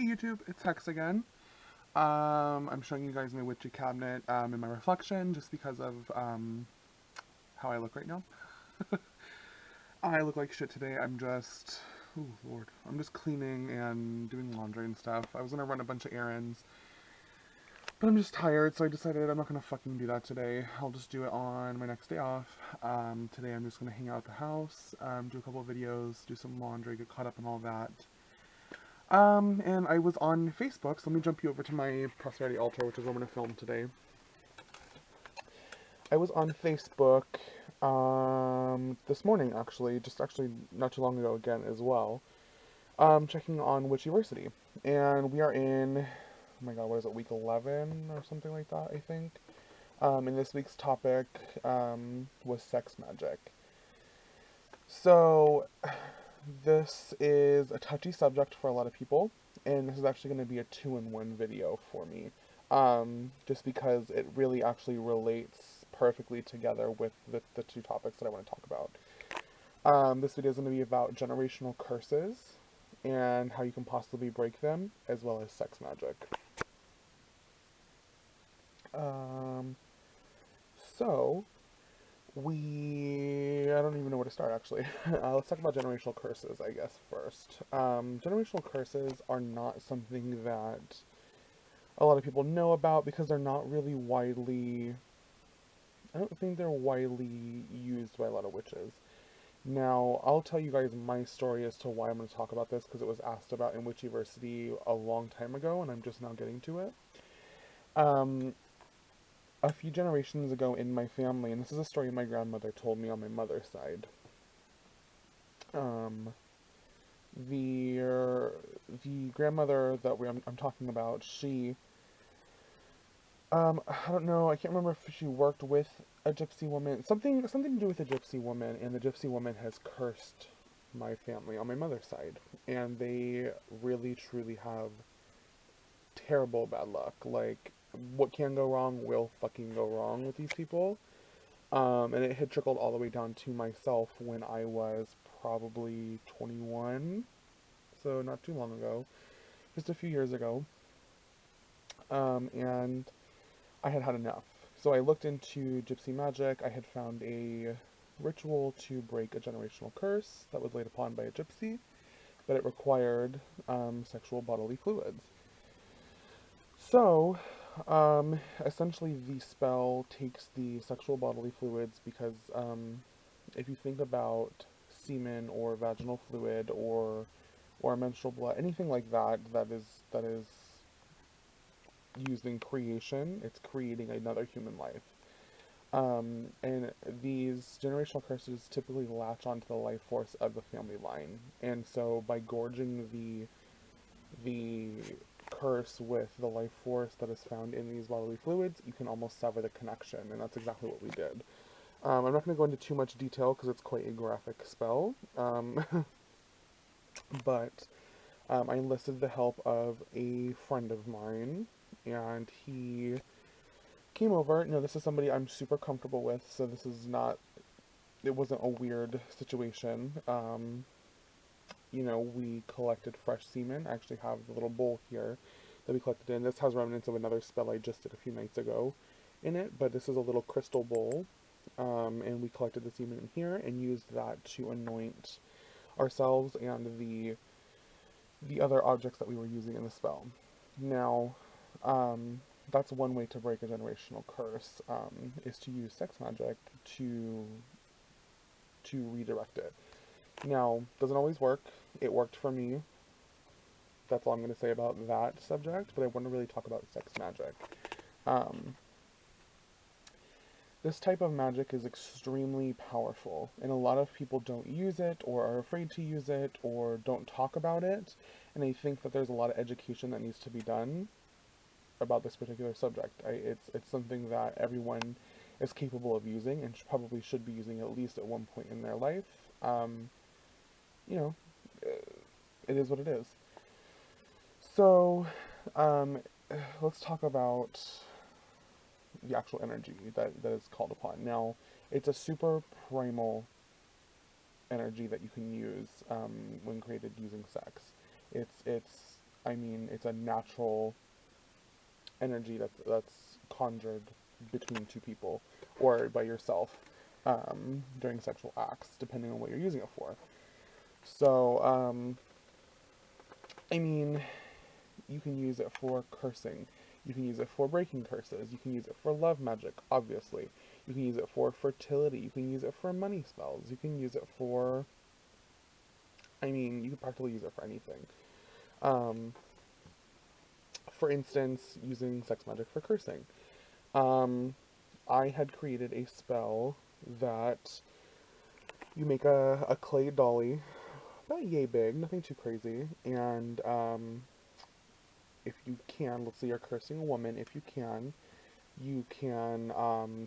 Hey YouTube, it's Hex again. I'm showing you guys my witchy cabinet in my reflection just because of how I look right now. I look like shit today. Oh lord, I'm just cleaning and doing laundry and stuff. I was gonna run a bunch of errands, but I'm just tired, so I decided I'm not gonna fucking do that today. I'll just do it on my next day off. Today I'm just gonna hang out at the house, do a couple of videos, do some laundry, get caught up and all that. And I was on Facebook, so let me jump you over to my prosperity altar, which is what I'm going to film today. I was on Facebook, this morning, actually, just not too long ago again as well, checking on Witchiversity. And we are in, oh my god, what is it, week 11 or something like that, I think? And this week's topic, was sex magic. So, this is a touchy subject for a lot of people, and this is actually going to be a two-in-one video for me, just because it really actually relates perfectly together with the two topics that I want to talk about. This video is going to be about generational curses and how you can possibly break them, as well as sex magic. Um, so, I don't even know where to start actually. Let's talk about generational curses, I guess, first. Generational curses are not something that a lot of people know about because they're not really I don't think they're widely used by a lot of witches. Now, I'll tell you guys my story as to why I'm going to talk about this because it was asked about in Witchiversity a long time ago and I'm just now getting to it. A few generations ago in my family, and this is a story my grandmother told me on my mother's side. Um, the grandmother that I'm talking about, I don't know, I can't remember if she worked with a gypsy woman, something to do with a gypsy woman, and the gypsy woman has cursed my family on my mother's side, and they really truly have terrible bad luck. Like, what can go wrong will fucking go wrong with these people. And it had trickled all the way down to myself when I was probably 21, so not too long ago, just a few years ago. And I had had enough. So I looked into gypsy magic. I had found a ritual to break a generational curse that was laid upon by a gypsy, but it required sexual bodily fluids. So, essentially the spell takes the sexual bodily fluids because, if you think about semen or vaginal fluid or menstrual blood, anything like that, that is used in creation, it's creating another human life. And these generational curses typically latch onto the life force of the family line. And so by gorging the curse with the life force that is found in these bodily fluids, you can almost sever the connection, and that's exactly what we did. I'm not going to go into too much detail because it's quite a graphic spell, but I enlisted the help of a friend of mine, and he came over. This is somebody I'm super comfortable with, so it wasn't a weird situation. We collected fresh semen. I actually have the little bowl here that we collected in. This has remnants of another spell I just did a few nights ago in it, but this is a little crystal bowl, and we collected the semen in here and used that to anoint ourselves and the other objects that we were using in the spell. Now, that's one way to break a generational curse, is to use sex magic to redirect it. Now, doesn't always work. It worked for me. That's all I'm going to say about that subject, but I want to really talk about sex magic. This type of magic is extremely powerful, and a lot of people don't use it, or are afraid to use it, or don't talk about it, and I think that there's a lot of education that needs to be done about this particular subject. It's something that everyone is capable of using, and probably should be using at least at one point in their life. You know, it is what it is. So, let's talk about the actual energy that is called upon. Now, it's a super primal energy that you can use when created using sex. It's I mean, it's a natural energy that's conjured between two people or by yourself during sexual acts, depending on what you're using it for. So, I mean, you can use it for cursing. You can use it for breaking curses. You can use it for love magic, obviously. You can use it for fertility. You can use it for money spells. You can use it for, I mean, you can practically use it for anything. Um, for instance, using sex magic for cursing. Um, I had created a spell that you make a clay dolly, about yay big, nothing too crazy, and if you can, let's say you're cursing a woman, if you can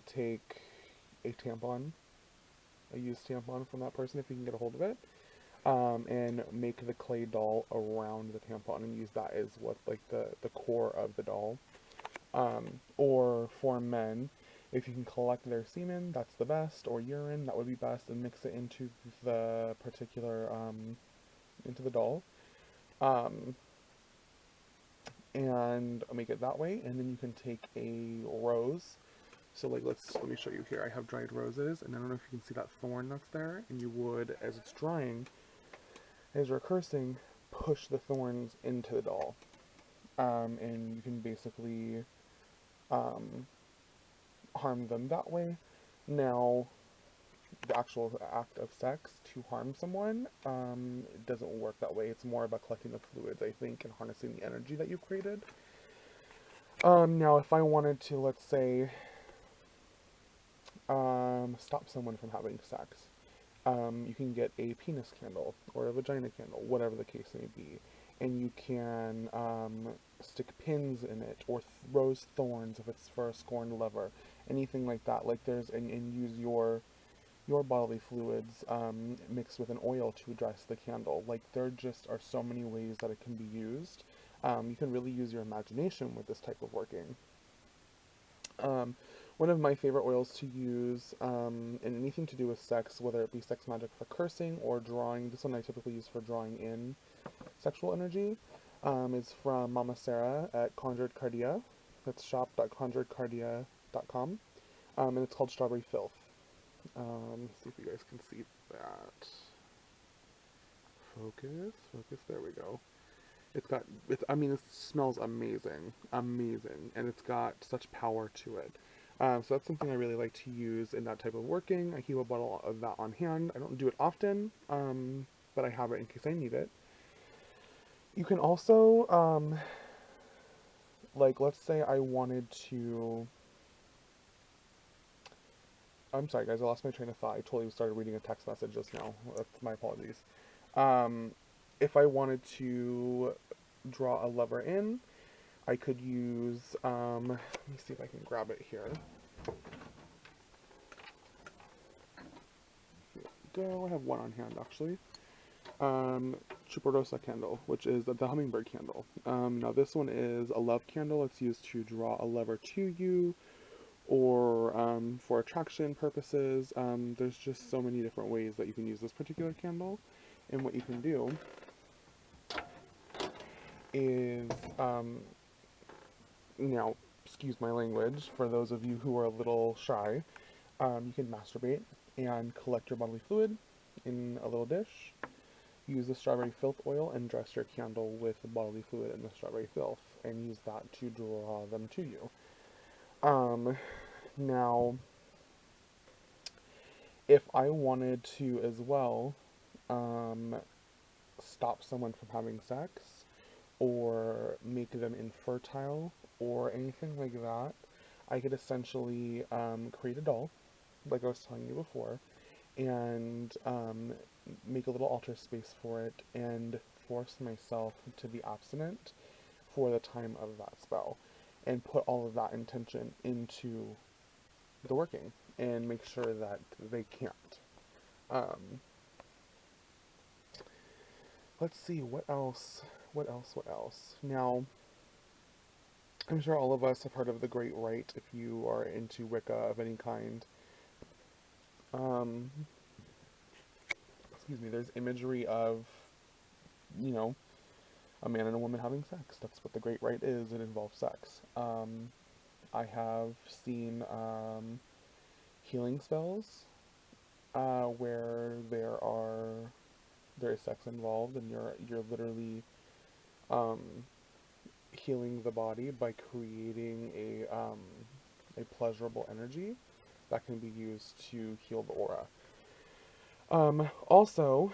take a tampon, a used tampon from that person if you can get a hold of it, and make the clay doll around the tampon and use that as what like the core of the doll. Or for men, if you can collect their semen, that's the best, or urine, that would be best, and mix it into the particular into the doll. Um, and make it that way, and then you can take a rose. So like let me show you here. I have dried roses, and I don't know if you can see that thorn that's there, and you would, as it's drying, as you're cursing, push the thorns into the doll. And you can basically um, harm them that way. Now, the actual act of sex to harm someone, it doesn't work that way. It's more about collecting the fluids, I think, and harnessing the energy that you've created. Now, if I wanted to, let's say, stop someone from having sex, you can get a penis candle or a vagina candle, whatever the case may be, and you can stick pins in it or rose thorns if it's for a scorned lover, anything like that. Like and use your bodily fluids mixed with an oil to address the candle. Like there just are so many ways that it can be used. You can really use your imagination with this type of working. Um, One of my favorite oils to use in anything to do with sex, whether it be sex magic for cursing or drawing, this one I typically use for drawing in sexual energy, is from Mama Sarah at Conjured Cardia. That's shop.conjuredcardia.com. And it's called Strawberry Filth. Let's see if you guys can see that. Focus, there we go. I mean, it smells amazing, amazing, and it's got such power to it. So that's something I really like to use in that type of working. I keep a bottle of that on hand. I don't do it often, but I have it in case I need it. You can also, like, let's say I wanted to. I'm sorry, guys, I lost my train of thought. I totally started reading a text message just now. That's my apologies. Um, if I wanted to draw a lover in, I could use, let me see if I can grab it here. Here we go, I have one on hand actually. Chuparosa candle, which is the hummingbird candle. Now this one is a love candle. It's used to draw a lover to you, or for attraction purposes. There's just so many different ways that you can use this particular candle. And what you can do is, now, excuse my language, for those of you who are a little shy, you can masturbate and collect your bodily fluid in a little dish. Use the strawberry filth oil and dress your candle with the bodily fluid and the strawberry filth, and use that to draw them to you. Now, if I wanted to as well stop someone from having sex, or make them infertile, or anything like that, I could essentially create a doll, like I was telling you before, and make a little altar space for it, and force myself to be abstinent for the time of that spell, and put all of that intention into the working, and make sure that they can't. Um, let's see, what else? What else? Now, I'm sure all of us have heard of the Great Rite if you are into Wicca of any kind. Um, Excuse me, there's imagery of, you know, a man and a woman having sex. That's what the great rite is. It involves sex. I have seen healing spells where there is sex involved, and you're literally um, healing the body by creating a pleasurable energy that can be used to heal the aura. Also,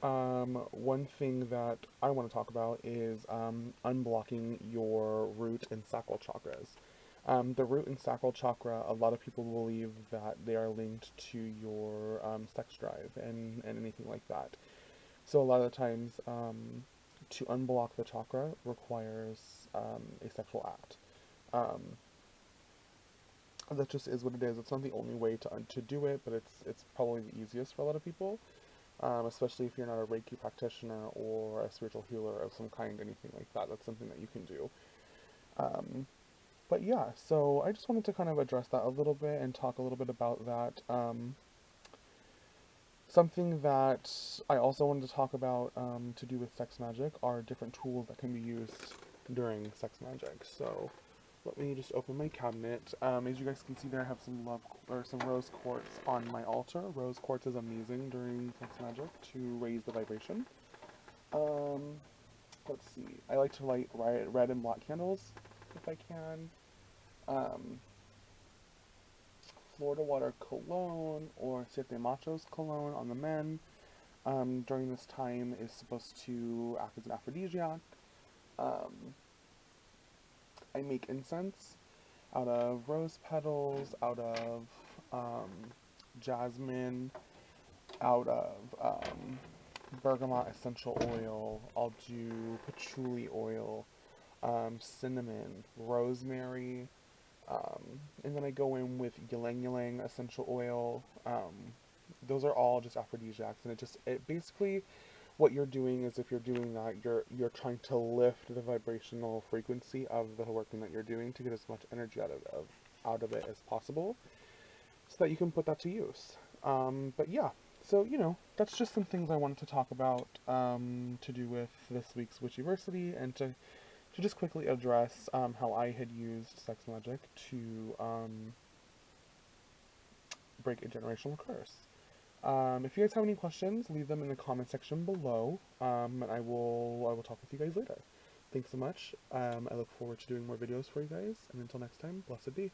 one thing that I want to talk about is unblocking your root and sacral chakras. The root and sacral chakra, a lot of people believe that they are linked to your sex drive and anything like that. So a lot of the times, to unblock the chakra requires a sexual act. Um, that just is what it is. It's not the only way to do it, but it's probably the easiest for a lot of people, especially if you're not a Reiki practitioner or a spiritual healer of some kind, anything like that. That's something that you can do. Um, but yeah, so I just wanted to kind of address that a little bit and talk a little bit about that. Something that I also wanted to talk about to do with sex magic are different tools that can be used during sex magic. So let me just open my cabinet. As you guys can see there, I have some rose quartz on my altar. Rose quartz is amazing during sex magic to raise the vibration. Um, let's see. I like to light red and black candles if I can. Um, Florida Water cologne or Siete Machos cologne on the men during this time is supposed to act as an aphrodisiac. Um, I make incense out of rose petals, out of um, jasmine, out of bergamot essential oil. I'll do patchouli oil, cinnamon, rosemary, and then I go in with ylang ylang essential oil. Those are all just aphrodisiacs, and it basically what you're doing is if you're doing that, you're trying to lift the vibrational frequency of the working that you're doing to get as much energy out of it as possible, so that you can put that to use. But yeah, so that's just some things I wanted to talk about to do with this week's Witchiversity, and to just quickly address how I had used sex magic to break a generational curse. If you guys have any questions, leave them in the comment section below, and I will talk with you guys later. Thanks so much. I look forward to doing more videos for you guys, and until next time, blessed be.